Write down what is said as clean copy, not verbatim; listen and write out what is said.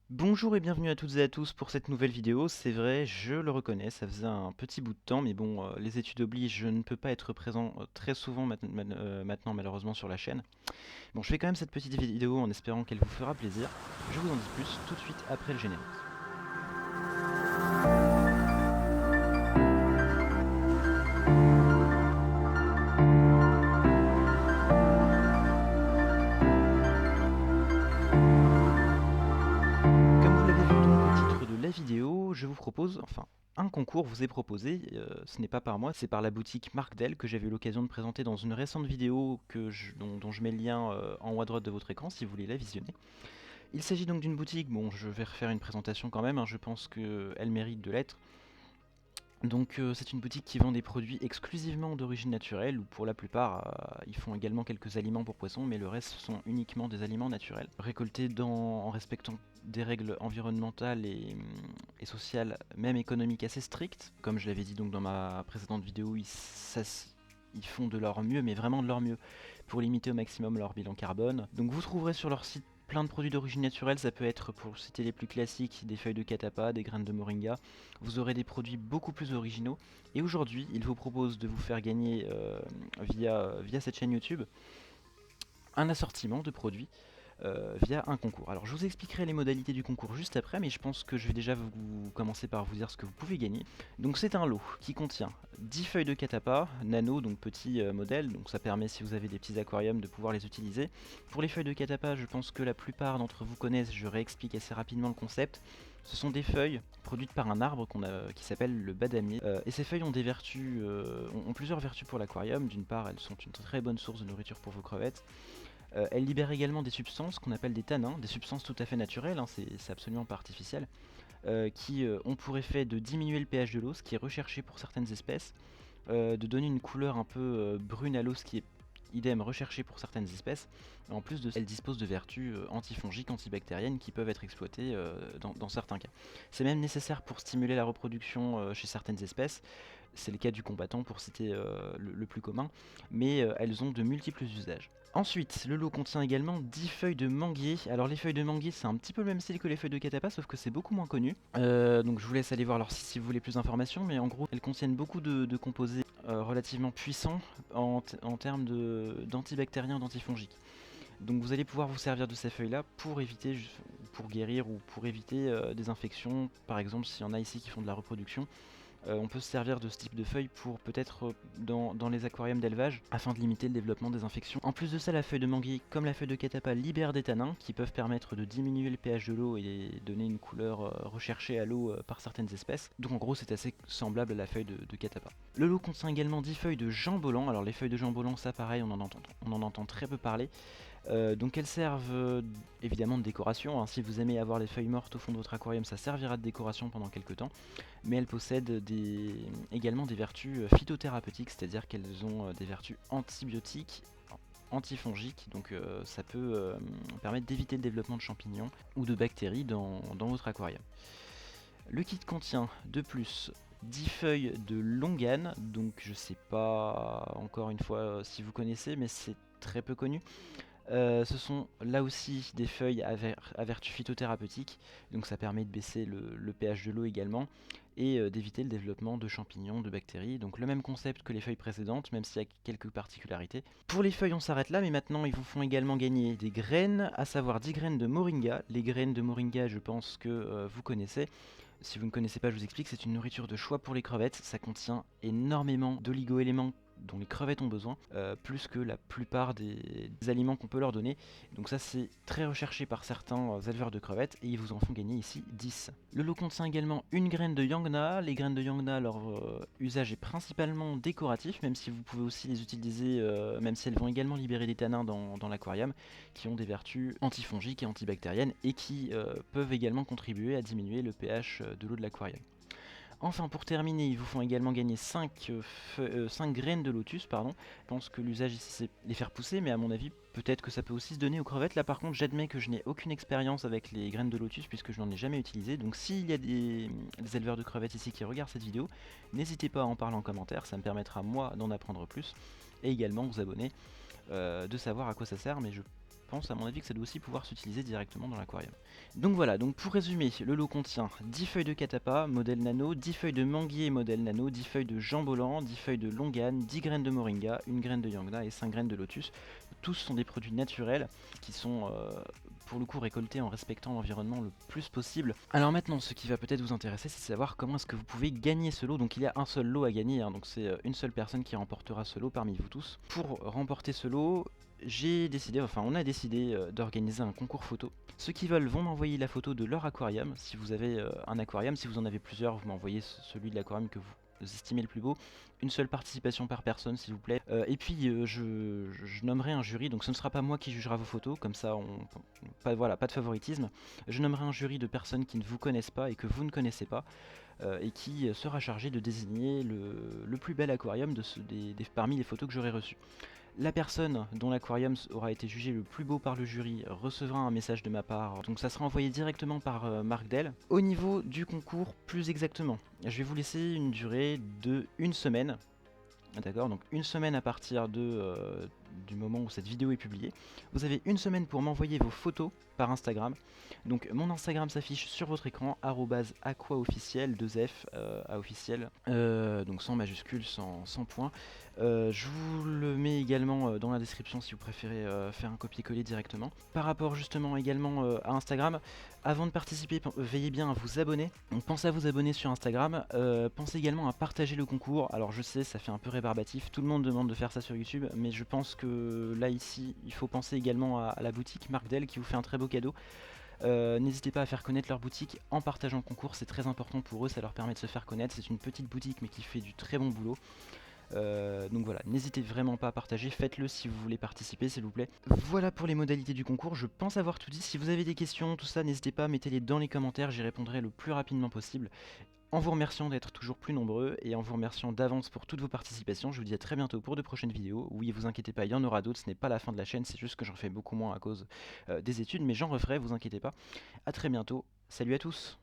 Bonjour et bienvenue à toutes et à tous pour cette nouvelle vidéo. C'est vrai, je le reconnais, ça faisait un petit bout de temps, mais bon, les études obligent, je ne peux pas être présent très souvent maintenant malheureusement sur la chaîne. Bon, je fais quand même cette petite vidéo en espérant qu'elle vous fera plaisir. Je vous en dis plus tout de suite après le générique. Comme vous l'avez vu donc au titre de la vidéo, je vous propose, enfin, un concours vous est proposé, ce n'est pas par moi, c'est par la boutique Marc Del que j'avais eu l'occasion de présenter dans une récente vidéo dont je mets le lien en haut à droite de votre écran si vous voulez la visionner. Il s'agit donc d'une boutique, bon je vais refaire une présentation quand même, hein, je pense qu'elle mérite de l'être. Donc c'est une boutique qui vend des produits exclusivement d'origine naturelle, ou pour la plupart ils font également quelques aliments pour poissons, mais le reste sont uniquement des aliments naturels, récoltés en respectant des règles environnementales et sociales, même économiques assez strictes. Comme je l'avais dit donc dans ma précédente vidéo, ils font de leur mieux, mais vraiment de leur mieux, pour limiter au maximum leur bilan carbone. Donc vous trouverez sur leur site plein de produits d'origine naturelle, ça peut être, pour citer les plus classiques, des feuilles de catapa, des graines de moringa. Vous aurez des produits beaucoup plus originaux. Et aujourd'hui, il vous propose de vous faire gagner via cette chaîne YouTube un assortiment de produits via un concours. Alors je vous expliquerai les modalités du concours juste après, mais je pense que je vais déjà commencer par vous dire ce que vous pouvez gagner. Donc c'est un lot qui contient 10 feuilles de catapa, nano, donc petit modèle, donc ça permet si vous avez des petits aquariums de pouvoir les utiliser. Pour les feuilles de catapa, je pense que la plupart d'entre vous connaissent, je réexplique assez rapidement le concept. Ce sont des feuilles produites par un arbre qui s'appelle le badamier. Et ces feuilles ont des vertus, ont plusieurs vertus pour l'aquarium. D'une part, elles sont une très bonne source de nourriture pour vos crevettes. Elle libère également des substances qu'on appelle des tanins, des substances tout à fait naturelles, hein, c'est absolument pas artificiel, qui ont pour effet de diminuer le pH de l'eau, ce qui est recherché pour certaines espèces, de donner une couleur un peu brune à l'eau, ce qui est idem recherché pour certaines espèces. En plus de ça, elle dispose de vertus antifongiques, antibactériennes qui peuvent être exploitées dans certains cas. C'est même nécessaire pour stimuler la reproduction chez certaines espèces. C'est le cas du combattant pour citer le plus commun, mais elles ont de multiples usages. Ensuite, le lot contient également 10 feuilles de manguier. Alors les feuilles de manguier, c'est un petit peu le même style que les feuilles de catapa, sauf que c'est beaucoup moins connu. Donc je vous laisse aller voir leur site si vous voulez plus d'informations, mais en gros, elles contiennent beaucoup de composés relativement puissants en termes d'antibactériens, d'antifongiques. Donc vous allez pouvoir vous servir de ces feuilles-là pour éviter, pour guérir ou pour éviter des infections. Par exemple, s'il y en a ici qui font de la reproduction, on peut se servir de ce type de feuilles pour peut-être dans les aquariums d'élevage afin de limiter le développement des infections. En plus de ça, la feuille de manguier, comme la feuille de catapa, libère des tanins qui peuvent permettre de diminuer le pH de l'eau et donner une couleur recherchée à l'eau par certaines espèces. Donc en gros, c'est assez semblable à la feuille de catapa. Le lot contient également 10 feuilles de jambolan. Alors les feuilles de jambolan, ça pareil, on en entend très peu parler. Donc elles servent évidemment de décoration, hein. Si vous aimez avoir les feuilles mortes au fond de votre aquarium, ça servira de décoration pendant quelques temps. Mais elles possèdent également des vertus phytothérapeutiques, c'est-à-dire qu'elles ont des vertus antibiotiques, antifongiques, donc ça peut permettre d'éviter le développement de champignons ou de bactéries dans votre aquarium. Le kit contient de plus 10 feuilles de longan, donc je sais pas encore une fois si vous connaissez, mais c'est très peu connu. Ce sont là aussi des feuilles à vertu phytothérapeutique, donc ça permet de baisser le pH de l'eau également et d'éviter le développement de champignons, de bactéries. Donc le même concept que les feuilles précédentes, même s'il y a quelques particularités. Pour les feuilles, on s'arrête là, mais maintenant ils vous font également gagner des graines, à savoir 10 graines de moringa. Les graines de moringa, je pense que vous connaissez. Si vous ne connaissez pas, je vous explique, c'est une nourriture de choix pour les crevettes. Ça contient énormément d'oligo-éléments dont les crevettes ont besoin, plus que la plupart des aliments qu'on peut leur donner. Donc ça c'est très recherché par certains éleveurs de crevettes et ils vous en font gagner ici 10. Le lot contient également une graine de yangna. Les graines de yangna, leur usage est principalement décoratif, même si vous pouvez aussi les utiliser, même si elles vont également libérer des tanins dans l'aquarium, qui ont des vertus antifongiques et antibactériennes et qui peuvent également contribuer à diminuer le pH de l'eau de l'aquarium. Enfin, pour terminer, ils vous font également gagner 5 graines de lotus. Pardon. Je pense que l'usage ici c'est les faire pousser, mais à mon avis, peut-être que ça peut aussi se donner aux crevettes. Là par contre, j'admets que je n'ai aucune expérience avec les graines de lotus puisque je n'en ai jamais utilisé. Donc s'il y a des éleveurs de crevettes ici qui regardent cette vidéo, n'hésitez pas à en parler en commentaire, ça me permettra moi d'en apprendre plus. Et également vous abonner, de savoir à quoi ça sert, mais je pense à mon avis que ça doit aussi pouvoir s'utiliser directement dans l'aquarium. Donc voilà, donc pour résumer, le lot contient 10 feuilles de catapa, modèle nano, 10 feuilles de manguier, modèle nano, 10 feuilles de jambolan, 10 feuilles de longane, 10 graines de moringa, une graine de yangda et 5 graines de lotus. Tous sont des produits naturels qui sont pour le coup récoltés en respectant l'environnement le plus possible. Alors maintenant, ce qui va peut-être vous intéresser, c'est de savoir comment est-ce que vous pouvez gagner ce lot. Donc il y a un seul lot à gagner, hein, donc c'est une seule personne qui remportera ce lot parmi vous tous. Pour remporter ce lot, on a décidé d'organiser un concours photo. Ceux qui veulent vont m'envoyer la photo de leur aquarium. Si vous avez un aquarium, si vous en avez plusieurs, vous m'envoyez celui de l'aquarium que vous estimez le plus beau. Une seule participation par personne, s'il vous plaît. Et puis je nommerai un jury, donc ce ne sera pas moi qui jugera vos photos, comme ça, pas de favoritisme. Je nommerai un jury de personnes qui ne vous connaissent pas et que vous ne connaissez pas. Et qui sera chargé de désigner le plus bel aquarium parmi les photos que j'aurai reçues. La personne dont l'aquarium aura été jugé le plus beau par le jury recevra un message de ma part, donc ça sera envoyé directement par Marc Del. Au niveau du concours, plus exactement, je vais vous laisser une durée de 1 semaine. D'accord, donc 1 semaine à partir du moment où cette vidéo est publiée. Vous avez 1 semaine pour m'envoyer vos photos par Instagram. Donc mon Instagram s'affiche sur votre écran, @aquaofficiel, 2F, officiel, donc sans majuscule, sans point. Je vous le mets également dans la description si vous préférez faire un copier-coller directement. Par rapport justement également à Instagram, avant de participer, veillez bien à vous abonner. Donc pensez à vous abonner sur Instagram, pensez également à partager le concours. Alors je sais, ça fait un peu rébarbatif, tout le monde demande de faire ça sur YouTube, mais je pense que là ici, il faut penser également à la boutique Marc Del qui vous fait un très beau cadeau. N'hésitez pas à faire connaître leur boutique en partageant le concours, c'est très important pour eux, ça leur permet de se faire connaître. C'est une petite boutique mais qui fait du très bon boulot. Donc voilà, n'hésitez vraiment pas à partager, faites-le si vous voulez participer s'il vous plaît. Voilà pour les modalités du concours, je pense avoir tout dit. Si vous avez des questions, tout ça, n'hésitez pas, mettez-les dans les commentaires, j'y répondrai le plus rapidement possible. En vous remerciant d'être toujours plus nombreux et en vous remerciant d'avance pour toutes vos participations, je vous dis à très bientôt pour de prochaines vidéos. Oui, vous inquiétez pas, il y en aura d'autres, ce n'est pas la fin de la chaîne, c'est juste que j'en fais beaucoup moins à cause des études, mais j'en referai, vous inquiétez pas. A très bientôt, salut à tous.